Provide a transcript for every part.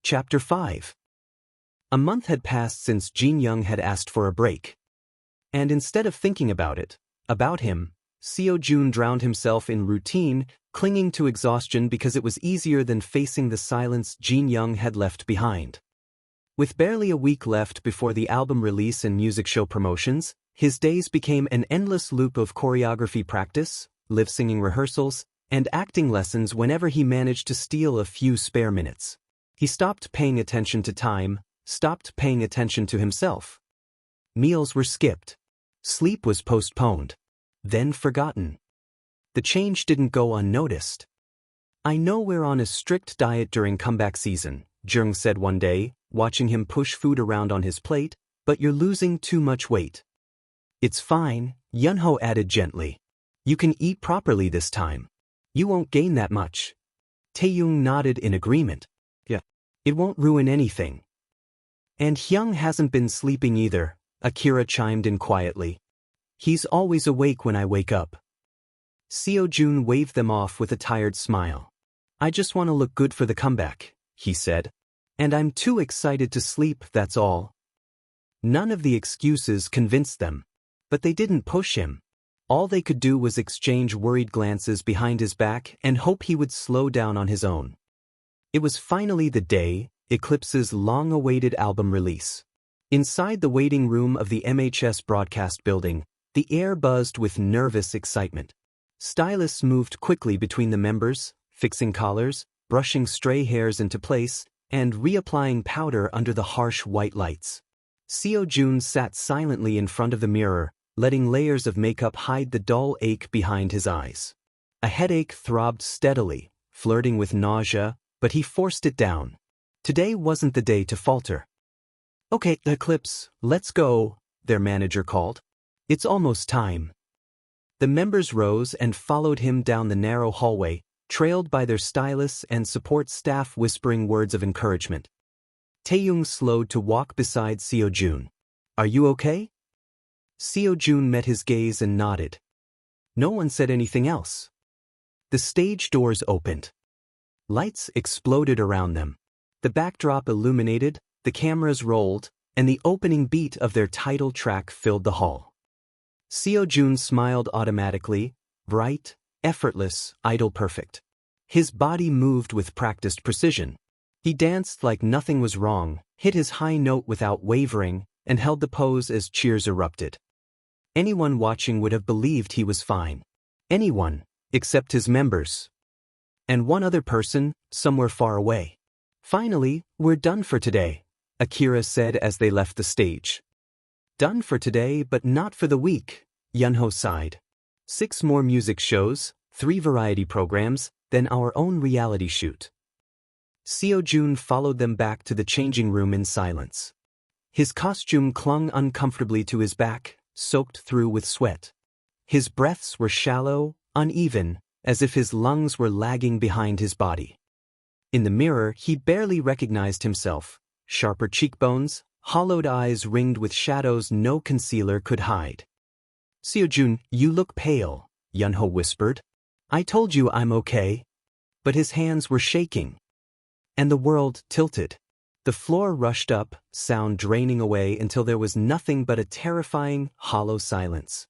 Chapter 5. A month had passed since Jihyun had asked for a break. And instead of thinking about him, Seojun drowned himself in routine, clinging to exhaustion because it was easier than facing the silence Jihyun had left behind. With barely a week left before the album release and music show promotions, his days became an endless loop of choreography practice, lip-singing rehearsals, and acting lessons whenever he managed to steal a few spare minutes. He stopped paying attention to time, stopped paying attention to himself. Meals were skipped. Sleep was postponed. Then forgotten. The change didn't go unnoticed. "I know we're on a strict diet during comeback season," Jung said one day, watching him push food around on his plate, "but you're losing too much weight." "It's fine," Yunho added gently. "You can eat properly this time. You won't gain that much." Taeyong nodded in agreement. "Yeah. It won't ruin anything." "And Hyung hasn't been sleeping either," Akira chimed in quietly. "He's always awake when I wake up." Seojun waved them off with a tired smile. "I just want to look good for the comeback," he said. "And I'm too excited to sleep, that's all." None of the excuses convinced them. But they didn't push him. All they could do was exchange worried glances behind his back and hope he would slow down on his own. It was finally the day, Eclipse's long-awaited album release. Inside the waiting room of the MHS broadcast building, the air buzzed with nervous excitement. Stylists moved quickly between the members, fixing collars, brushing stray hairs into place, and reapplying powder under the harsh white lights. Seojun sat silently in front of the mirror, letting layers of makeup hide the dull ache behind his eyes. A headache throbbed steadily, flirting with nausea, but he forced it down. Today wasn't the day to falter. "Okay, Eclipse, let's go," their manager called. "It's almost time." The members rose and followed him down the narrow hallway, trailed by their stylists and support staff whispering words of encouragement. Taeyong slowed to walk beside Seojun. "Are you okay?" Seojun met his gaze and nodded. No one said anything else. The stage doors opened. Lights exploded around them. The backdrop illuminated, the cameras rolled, and the opening beat of their title track filled the hall. Seojun smiled automatically, bright, effortless, idol-perfect. His body moved with practiced precision. He danced like nothing was wrong, hit his high note without wavering, and held the pose as cheers erupted. Anyone watching would have believed he was fine. Anyone, except his members. And one other person, somewhere far away. "Finally, we're done for today," Akira said as they left the stage. "Done for today, but not for the week," Yunho sighed. 6 more music shows, 3 variety programs, then our own reality shoot." Seojun followed them back to the changing room in silence. His costume clung uncomfortably to his back, soaked through with sweat. His breaths were shallow, uneven, as if his lungs were lagging behind his body. In the mirror, he barely recognized himself. Sharper cheekbones, hollowed eyes ringed with shadows no concealer could hide. "Seojun, you look pale," Yunho whispered. "I told you I'm okay." But his hands were shaking. And the world tilted. The floor rushed up, sound draining away until there was nothing but a terrifying, hollow silence.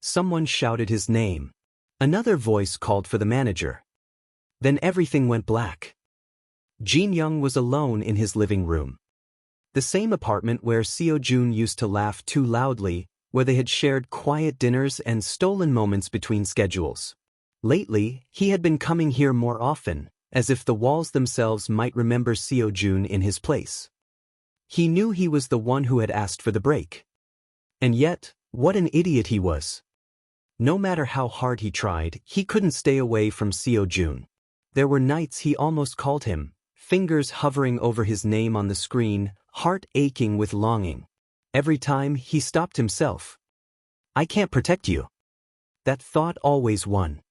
Someone shouted his name. Another voice called for the manager. Then everything went black. Jihyun was alone in his living room. The same apartment where Seojun used to laugh too loudly, where they had shared quiet dinners and stolen moments between schedules. Lately, he had been coming here more often, as if the walls themselves might remember Seojun in his place. He knew he was the one who had asked for the break. And yet, what an idiot he was. No matter how hard he tried, he couldn't stay away from Seojun. There were nights he almost called him, fingers hovering over his name on the screen, heart aching with longing. Every time, he stopped himself. "I can't protect you." That thought always won.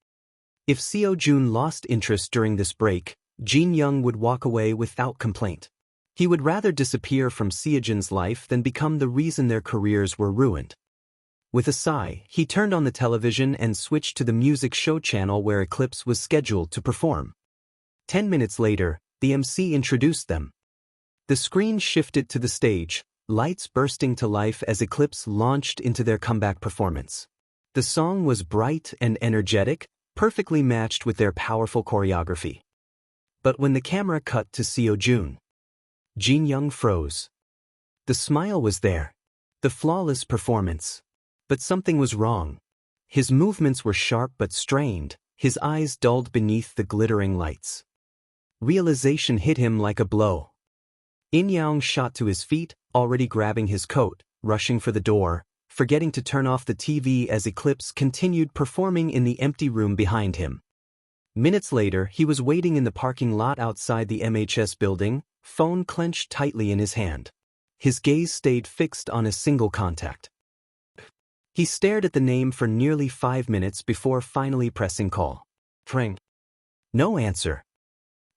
If Seojun lost interest during this break, Jihyun would walk away without complaint. He would rather disappear from Seojun's life than become the reason their careers were ruined. With a sigh, he turned on the television and switched to the music show channel where Eclipse was scheduled to perform. 10 minutes later, the MC introduced them. The screen shifted to the stage, lights bursting to life as Eclipse launched into their comeback performance. The song was bright and energetic, perfectly matched with their powerful choreography. But when the camera cut to seojun, Jihyun froze. The smile was there, the flawless performance. But something was wrong. His movements were sharp but strained, his eyes dulled beneath the glittering lights. Realization hit him like a blow. In-young shot to his feet, already grabbing his coat, rushing for the door, forgetting to turn off the TV as Eclipse continued performing in the empty room behind him. Minutes later, he was waiting in the parking lot outside the MHS building, phone clenched tightly in his hand. His gaze stayed fixed on a single contact. He stared at the name for nearly 5 minutes before finally pressing call. Ring. No answer.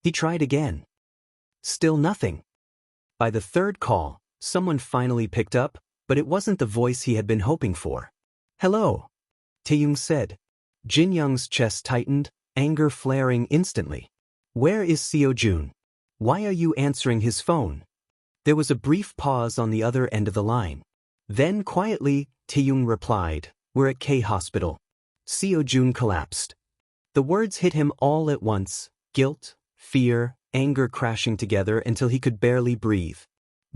He tried again. Still nothing. By the third call, someone finally picked up, but it wasn't the voice he had been hoping for. Hello, Taeyong said. Jihyun's chest tightened, anger flaring instantly. Where is seojun? Why are you answering his phone? There was a brief pause on the other end of the line. Then quietly, Taeyong replied, we're at K Hospital. Seojun collapsed. The words hit him all at once, guilt, fear, anger crashing together until he could barely breathe.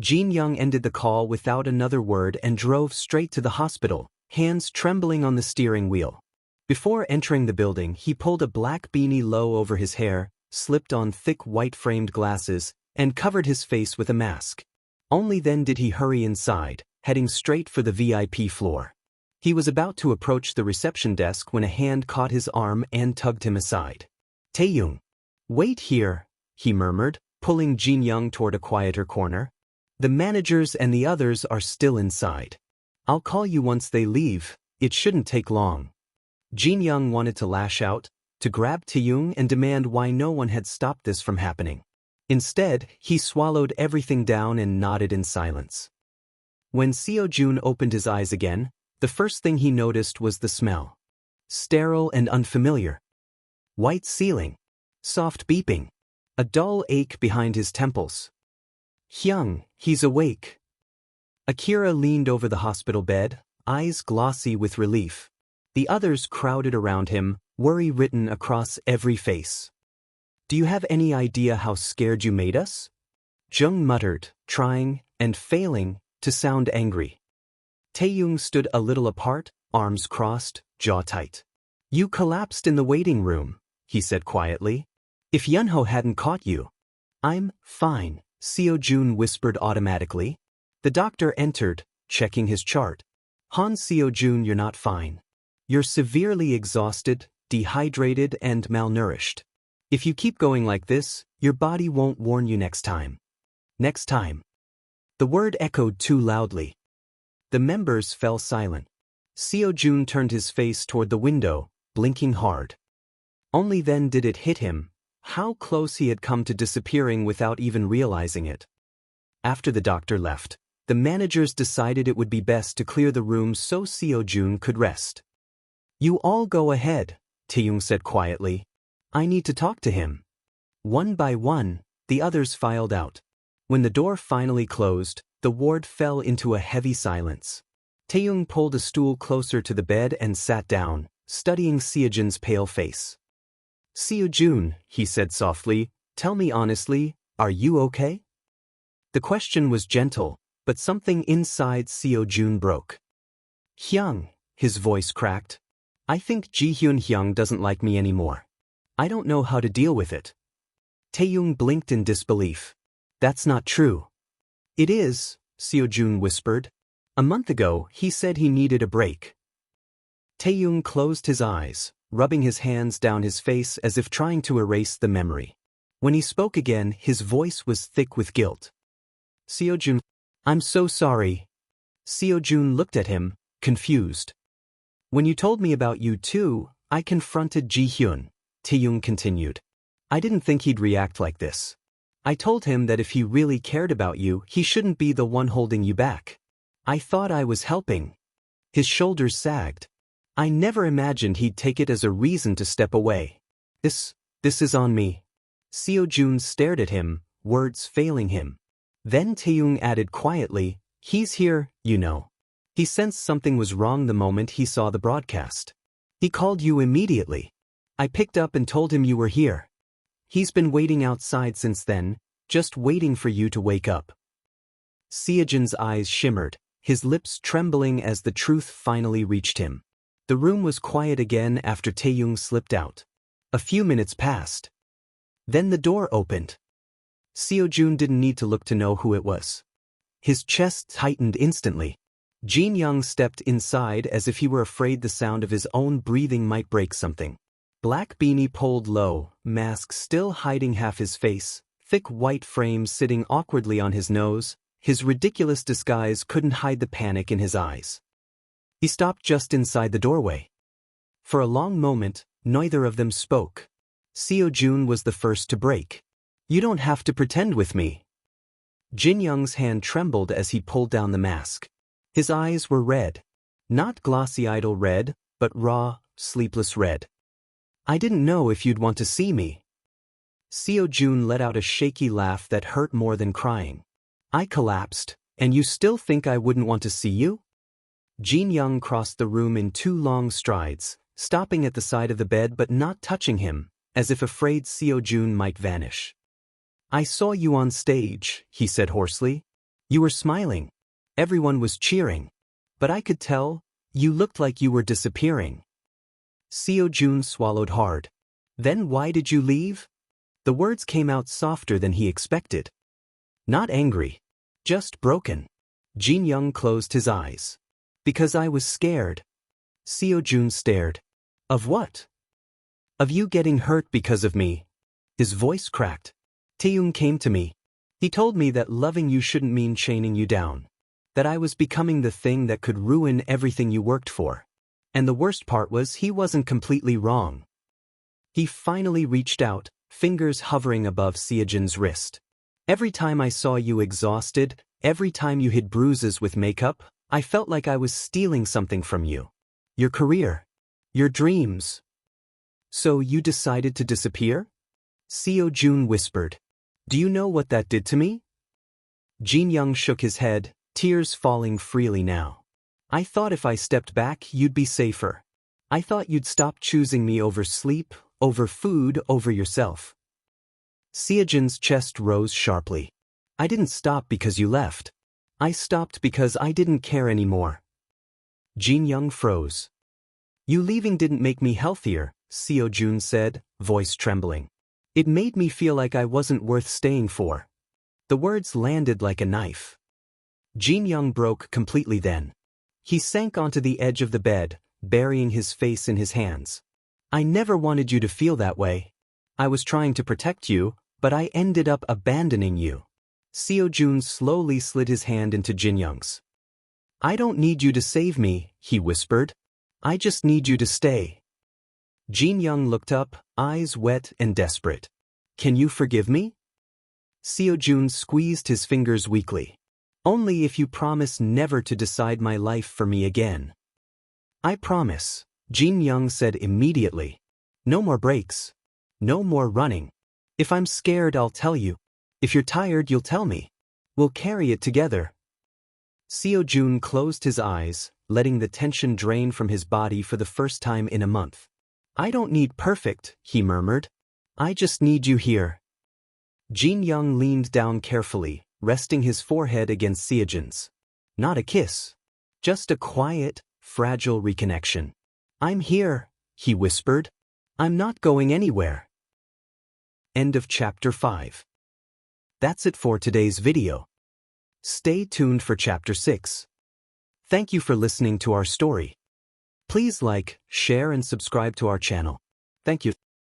Jihyun ended the call without another word and drove straight to the hospital, hands trembling on the steering wheel. Before entering the building, he pulled a black beanie low over his hair, slipped on thick white-framed glasses, and covered his face with a mask. Only then did he hurry inside, heading straight for the VIP floor. He was about to approach the reception desk when a hand caught his arm and tugged him aside. Taeyong. Wait here, he murmured, pulling Jihyun toward a quieter corner. The managers and the others are still inside. I'll call you once they leave, it shouldn't take long. Jihyun wanted to lash out, to grab Taeyong and demand why no one had stopped this from happening. Instead, he swallowed everything down and nodded in silence. When seojun opened his eyes again, the first thing he noticed was the smell. Sterile and unfamiliar. White ceiling. Soft beeping. A dull ache behind his temples. Hyung, he's awake. Akira leaned over the hospital bed, eyes glossy with relief. The others crowded around him, worry written across every face. Do you have any idea how scared you made us? Jung muttered, trying, and failing, to sound angry. Taeyong stood a little apart, arms crossed, jaw tight. You collapsed in the waiting room, he said quietly. If Yunho hadn't caught you. I'm fine, seojun whispered automatically. The doctor entered, checking his chart. Han seojun, you're not fine. You're severely exhausted, dehydrated, and malnourished. If you keep going like this, your body won't warn you next time. Next time. The word echoed too loudly. The members fell silent. Seojun turned his face toward the window, blinking hard. Only then did it hit him, how close he had come to disappearing without even realizing it. After the doctor left, the managers decided it would be best to clear the room so Seojun could rest. You all go ahead, Taeyong said quietly. I need to talk to him. One by one, the others filed out. When the door finally closed, the ward fell into a heavy silence. Taeyong pulled a stool closer to the bed and sat down, studying Seojun's pale face. Seojun, he said softly, tell me honestly, are you okay? The question was gentle, but something inside Seojun broke. Hyung, his voice cracked. I think Hyung doesn't like me anymore. I don't know how to deal with it. Taeyong blinked in disbelief. That's not true. It is, Seojun whispered. A month ago, he said he needed a break. Taeyong closed his eyes, rubbing his hands down his face as if trying to erase the memory. When he spoke again, his voice was thick with guilt. Seojun, I'm so sorry. Seojun looked at him, confused. When you told me about you too, I confronted Jihyun, Taeyong continued. I didn't think he'd react like this. I told him that if he really cared about you, he shouldn't be the one holding you back. I thought I was helping. His shoulders sagged. I never imagined he'd take it as a reason to step away. This is on me. Seojun stared at him, words failing him. Then Taeyong added quietly, "He's here, you know." He sensed something was wrong the moment he saw the broadcast. "He called you immediately. I picked up and told him you were here. He's been waiting outside since then, just waiting for you to wake up." Seojun's eyes shimmered, his lips trembling as the truth finally reached him. The room was quiet again after Taeyong slipped out. A few minutes passed. Then the door opened. Seojun didn't need to look to know who it was. His chest tightened instantly. Jihyun stepped inside as if he were afraid the sound of his own breathing might break something. Black beanie pulled low, mask still hiding half his face, thick white frame sitting awkwardly on his nose. His ridiculous disguise couldn't hide the panic in his eyes. He stopped just inside the doorway. For a long moment, neither of them spoke. Seojun was the first to break. "You don't have to pretend with me." Jihyun's hand trembled as he pulled down the mask. His eyes were red. Not glossy idol red, but raw, sleepless red. "I didn't know if you'd want to see me." Seojun let out a shaky laugh that hurt more than crying. "I collapsed, and you still think I wouldn't want to see you?" Jihyun crossed the room in 2 long strides, stopping at the side of the bed but not touching him, as if afraid Seojun might vanish. "I saw you on stage," he said hoarsely. "You were smiling. Everyone was cheering. But I could tell, you looked like you were disappearing." Seojun swallowed hard. "Then why did you leave?" The words came out softer than he expected. "Not angry. Just broken." Jihyun closed his eyes. "Because I was scared." Seojun stared. "Of what?" "Of you getting hurt because of me." His voice cracked. "Taeyong came to me. He told me that loving you shouldn't mean chaining you down. That I was becoming the thing that could ruin everything you worked for. And the worst part was he wasn't completely wrong." He finally reached out, fingers hovering above Seojun's wrist. "Every time I saw you exhausted, every time you hid bruises with makeup, I felt like I was stealing something from you. Your career. Your dreams." "So you decided to disappear?" Seojun whispered. "Do you know what that did to me?" Jihyun shook his head, tears falling freely now. "I thought if I stepped back you'd be safer. I thought you'd stop choosing me over sleep, over food, over yourself." Seojun's chest rose sharply. "I didn't stop because you left. I stopped because I didn't care anymore." Jihyun froze. "You leaving didn't make me healthier," Seojun said, voice trembling. "It made me feel like I wasn't worth staying for." The words landed like a knife. Jihyun broke completely then. He sank onto the edge of the bed, burying his face in his hands. "I never wanted you to feel that way. I was trying to protect you, but I ended up abandoning you." Seojun slowly slid his hand into Jihyun's. "I don't need you to save me," he whispered. "I just need you to stay." Jihyun looked up, eyes wet and desperate. "Can you forgive me?" Seojun squeezed his fingers weakly. "Only if you promise never to decide my life for me again." "I promise," Jihyun said immediately. "No more breaks. No more running. If I'm scared, I'll tell you. If you're tired, you'll tell me. We'll carry it together." Seojun closed his eyes, letting the tension drain from his body for the first time in a month. "I don't need perfect," he murmured. "I just need you here." Jihyun leaned down carefully, resting his forehead against Seojun's. Not a kiss. Just a quiet, fragile reconnection. "I'm here," he whispered. "I'm not going anywhere." End of chapter 5. That's it for today's video. Stay tuned for chapter 6. Thank you for listening to our story. Please like, share and subscribe to our channel. Thank you.